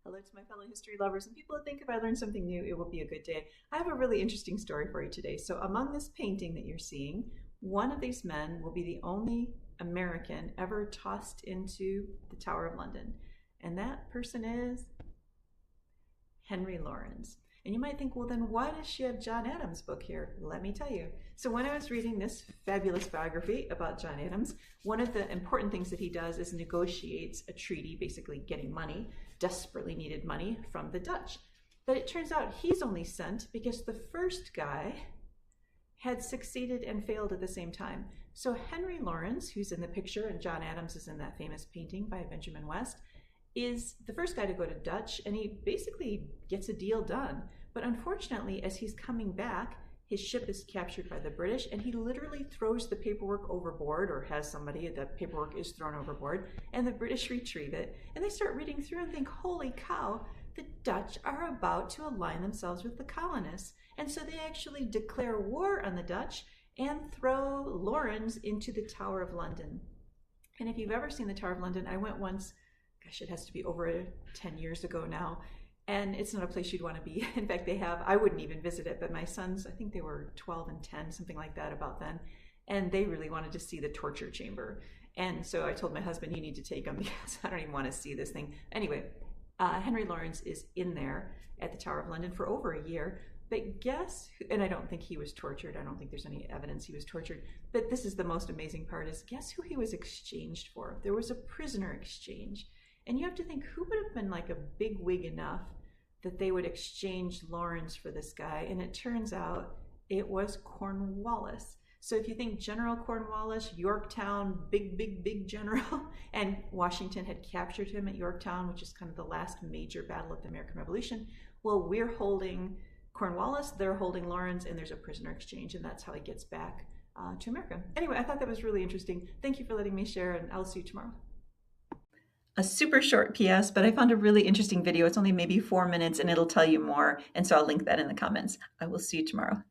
Hello to my fellow history lovers and people that think if I learn something new, it will be a good day. I have a really interesting story for you today. So, among this painting that you're seeing, one of these men will be the only American ever tossed into the Tower of London. And that person is Henry Lawrence. And you might think, well, then why does she have John Adams' book here? Let me tell you. So, when I was reading this fabulous biography about John Adams, one of the important things that he does is negotiates a treaty, basically getting money, desperately needed money from the Dutch. But it turns out he's only sent because the first guy had succeeded and failed at the same time. So, Henry Lawrence, who's in the picture, and John Adams is in that famous painting by Benjamin West, is the first guy to go to Dutch, and he basically gets a deal done. But unfortunately, as he's coming back, his ship is captured by the British, and he literally throws the paperwork overboard, or has somebody, the paperwork is thrown overboard, and the British retrieve it. And they start reading through and think, holy cow, the Dutch are about to align themselves with the colonists. And so they actually declare war on the Dutch and throw Lawrence into the Tower of London. And if you've ever seen the Tower of London, I went once, gosh, it has to be over 10 years ago now. And it's not a place you'd want to be. In fact, I wouldn't even visit it, but my sons, I think they were 12 and 10, something like that about then. And they really wanted to see the torture chamber. And so I told my husband, you need to take them because I don't even want to see this thing. Anyway, Henry Lawrence is in there at the Tower of London for over a year. But guess, and I don't think he was tortured. I don't think there's any evidence he was tortured. But this is the most amazing part is guess who he was exchanged for? There was a prisoner exchange. And you have to think, who would have been like a big wig enough that they would exchange Lawrence for this guy? And it turns out it was Cornwallis. So if you think General Cornwallis, Yorktown, big general, and Washington had captured him at Yorktown, which is kind of the last major battle of the American Revolution. Well, we're holding Cornwallis, they're holding Lawrence, and there's a prisoner exchange, and that's how he gets back to America. Anyway, I thought that was really interesting. Thank you for letting me share, and I'll see you tomorrow. A super short PS, but I found a really interesting video. It's only maybe 4 minutes and it'll tell you more. And so I'll link that in the comments. I will see you tomorrow.